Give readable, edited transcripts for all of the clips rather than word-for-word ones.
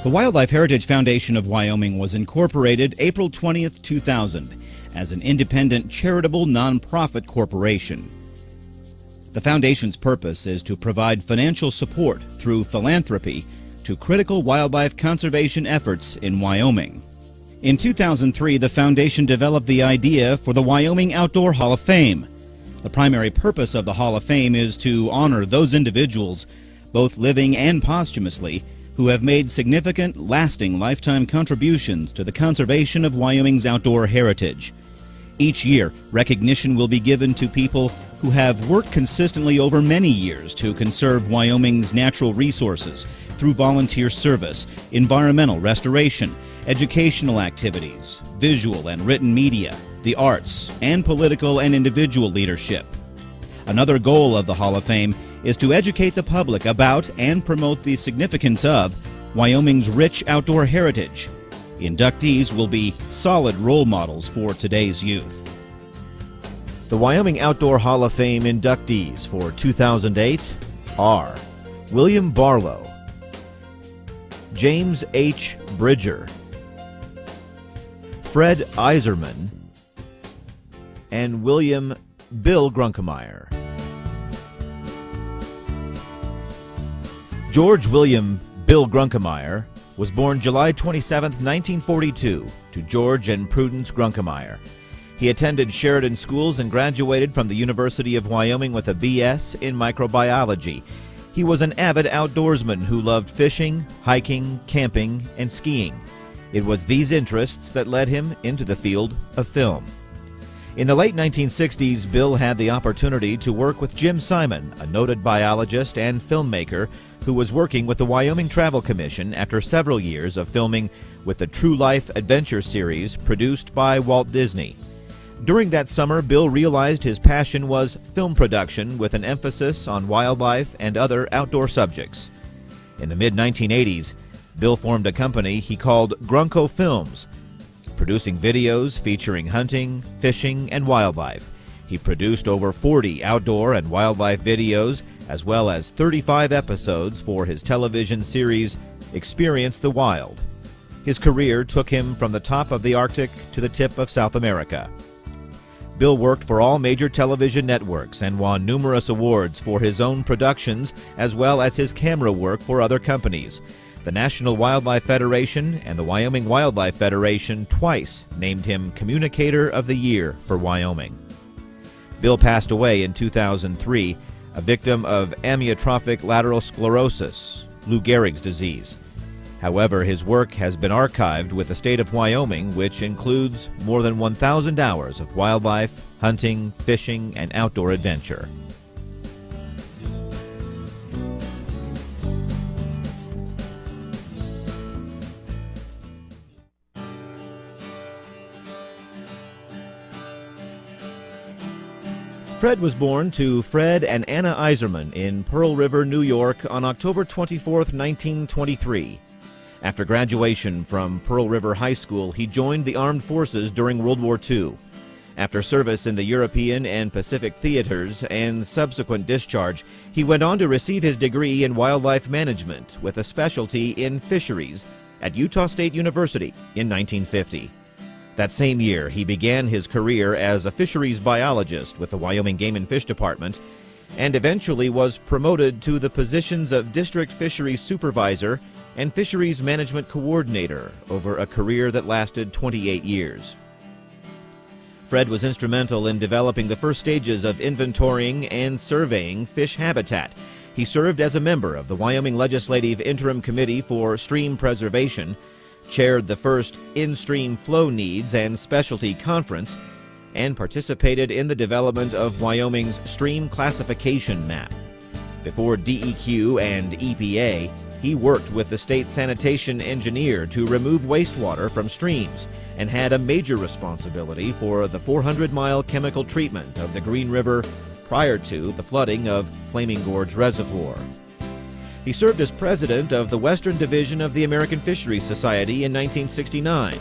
The Wildlife Heritage Foundation of Wyoming was incorporated April 20th, 2000, as an independent charitable nonprofit corporation. The foundation's purpose is to provide financial support through philanthropy to critical wildlife conservation efforts in Wyoming. In 2003, the foundation developed the idea for the Wyoming Outdoor Hall of Fame. The primary purpose of the Hall of Fame is to honor those individuals, both living and posthumously, who have made significant, lasting lifetime contributions to the conservation of Wyoming's outdoor heritage. Each year, recognition will be given to people who have worked consistently over many years to conserve Wyoming's natural resources through volunteer service, environmental restoration, educational activities, visual and written media, the arts, and political and individual leadership. Another goal of the Hall of Fame is to educate the public about and promote the significance of Wyoming's rich outdoor heritage. Inductees will be solid role models for today's youth. The Wyoming Outdoor Hall of Fame inductees for 2008 are William Barlow, James H. Bridger, Fred Yzerman, and William Bill Grunk. George William Bill Grunk was born July 27, 1942, to George and Prudence Grunk. He attended Sheridan Schools and graduated from the University of Wyoming with a B.S. in microbiology. He was an avid outdoorsman who loved fishing, hiking, camping, and skiing. It was these interests that led him into the field of film. In the late 1960s, Bill had the opportunity to work with Jim Simon, a noted biologist and filmmaker who was working with the Wyoming Travel Commission after several years of filming with the True Life Adventure series produced by Walt Disney. During that summer, Bill realized his passion was film production with an emphasis on wildlife and other outdoor subjects. In the mid-1980s, Bill formed a company he called Grunk Films, producing videos featuring hunting, fishing, and wildlife. He produced over 40 outdoor and wildlife videos, as well as 35 episodes for his television series, Experience the Wild. His career took him from the top of the Arctic to the tip of South America. Bill worked for all major television networks and won numerous awards for his own productions, as well as his camera work for other companies. The National Wildlife Federation and the Wyoming Wildlife Federation twice named him Communicator of the Year for Wyoming. Bill passed away in 2003, a victim of amyotrophic lateral sclerosis, Lou Gehrig's disease. However, his work has been archived with the state of Wyoming, which includes more than 1,000 hours of wildlife, hunting, fishing, and outdoor adventure. Fred was born to Fred and Anna Yzerman in Pearl River, New York on October 24, 1923. After graduation from Pearl River High School, he joined the armed forces during World War II. After service in the European and Pacific theaters and subsequent discharge, he went on to receive his degree in wildlife management with a specialty in fisheries at Utah State University in 1950. That same year, he began his career as a fisheries biologist with the Wyoming Game and Fish Department, and eventually was promoted to the positions of district fisheries supervisor and fisheries management coordinator over a career that lasted 28 years. Fred was instrumental in developing the first stages of inventorying and surveying fish habitat. He served as a member of the Wyoming Legislative Interim Committee for Stream Preservation, chaired the first In-Stream Flow Needs and Specialty Conference, and participated in the development of Wyoming's stream classification map. Before DEQ and EPA, he worked with the state sanitation engineer to remove wastewater from streams and had a major responsibility for the 400-mile chemical treatment of the Green River prior to the flooding of Flaming Gorge Reservoir. He served as president of the Western Division of the American Fisheries Society in 1969,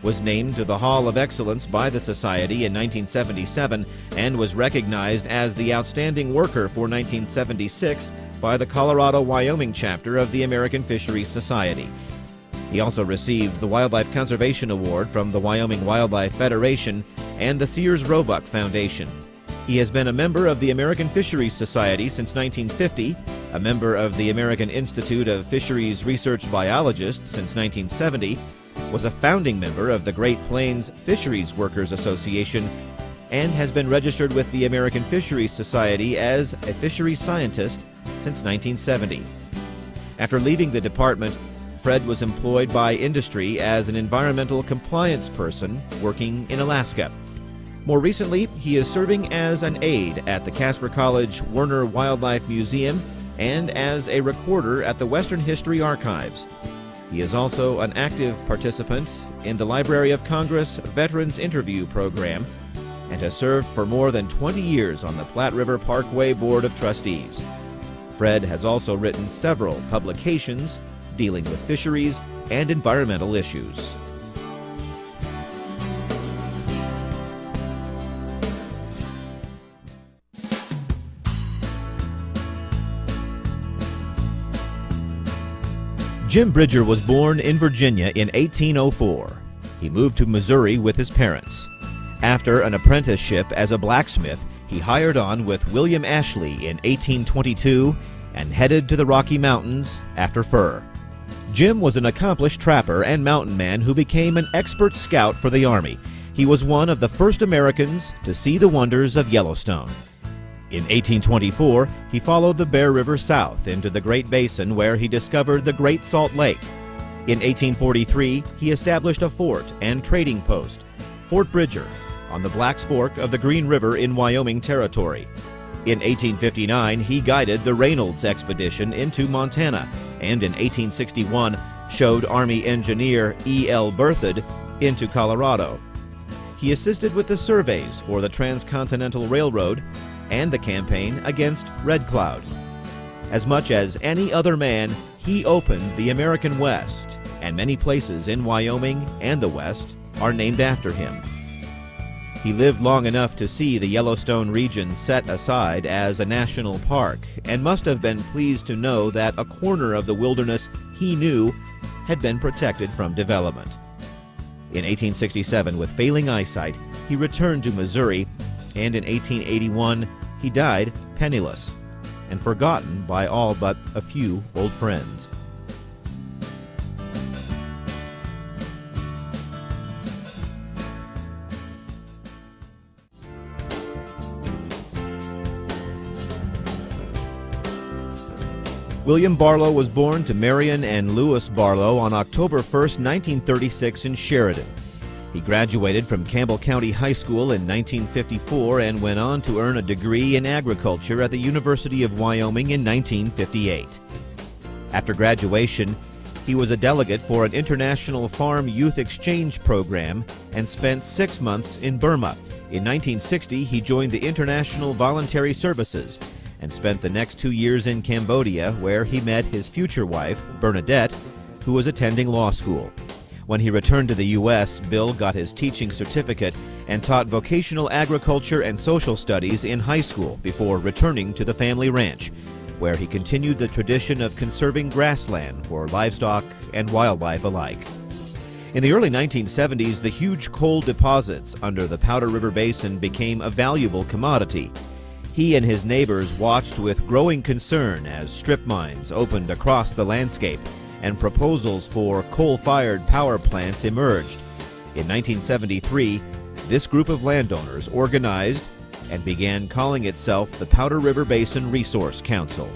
was named to the Hall of Excellence by the Society in 1977, and was recognized as the Outstanding Worker for 1976 by the Colorado-Wyoming chapter of the American Fisheries Society. He also received the Wildlife Conservation Award from the Wyoming Wildlife Federation and the Sears Roebuck Foundation. He has been a member of the American Fisheries Society since 1950, a member of the American Institute of Fisheries Research Biologists since 1970, was a founding member of the Great Plains Fisheries Workers Association, and has been registered with the American Fisheries Society as a fisheries scientist since 1970. After leaving the department, Fred was employed by industry as an environmental compliance person working in Alaska. More recently, he is serving as an aide at the Casper College Werner Wildlife Museum and as a recorder at the Western History Archives. He is also an active participant in the Library of Congress Veterans Interview Program and has served for more than 20 years on the Platte River Parkway Board of Trustees. Fred has also written several publications dealing with fisheries and environmental issues. Jim Bridger was born in Virginia in 1804. He moved to Missouri with his parents. After an apprenticeship as a blacksmith, he hired on with William Ashley in 1822 and headed to the Rocky Mountains after fur. Jim was an accomplished trapper and mountain man who became an expert scout for the Army. He was one of the first Americans to see the wonders of Yellowstone. In 1824, he followed the Bear River south into the Great Basin, where he discovered the Great Salt Lake. In 1843, he established a fort and trading post, Fort Bridger, on the Black's Fork of the Green River in Wyoming Territory. In 1859, he guided the Reynolds expedition into Montana, and in 1861 showed Army engineer E.L. Berthoud into Colorado. He assisted with the surveys for the Transcontinental Railroad and the campaign against Red Cloud. As much as any other man, he opened the American West, and many places in Wyoming and the West are named after him. He lived long enough to see the Yellowstone region set aside as a national park, and must have been pleased to know that a corner of the wilderness he knew had been protected from development. In 1867, with failing eyesight, he returned to Missouri, and in 1881 he died penniless and forgotten by all but a few old friends. William Barlow was born to Marion and Louis Barlow on October 1, 1936 in Sheridan. He graduated from Campbell County High School in 1954 and went on to earn a degree in agriculture at the University of Wyoming in 1958. After graduation, he was a delegate for an international farm youth exchange program and spent 6 months in Burma. In 1960, he joined the International Voluntary Services and spent the next 2 years in Cambodia, where he met his future wife, Bernadette, who was attending law school. When he returned to the U.S., Bill got his teaching certificate and taught vocational agriculture and social studies in high school before returning to the family ranch, where he continued the tradition of conserving grassland for livestock and wildlife alike. In the early 1970s, the huge coal deposits under the Powder River Basin became a valuable commodity. He and his neighbors watched with growing concern as strip mines opened across the landscape and proposals for coal-fired power plants emerged. In 1973, this group of landowners organized and began calling itself the Powder River Basin Resource Council.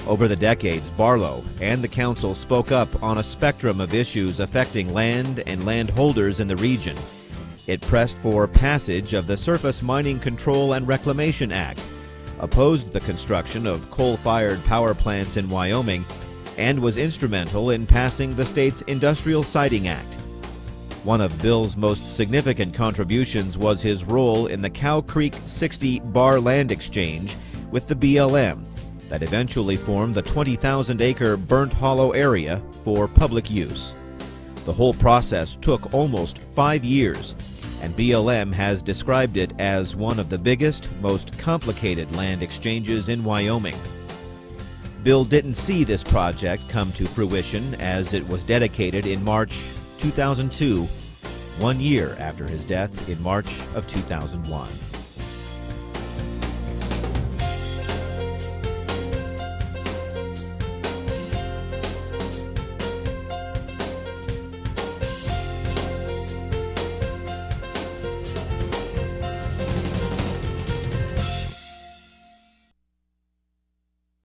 Over the decades, Barlow and the council spoke up on a spectrum of issues affecting land and landholders in the region. It pressed for passage of the Surface Mining Control and Reclamation Act, opposed the construction of coal-fired power plants in Wyoming, and was instrumental in passing the state's Industrial Siting Act. One of Bill's most significant contributions was his role in the Cow Creek 60 Bar Land Exchange with the BLM that eventually formed the 20,000-acre Burnt Hollow area for public use. The whole process took almost 5 years, and BLM has described it as one of the biggest, most complicated land exchanges in Wyoming. Bill didn't see this project come to fruition as it was dedicated in March 2002, 1 year after his death in March of 2001.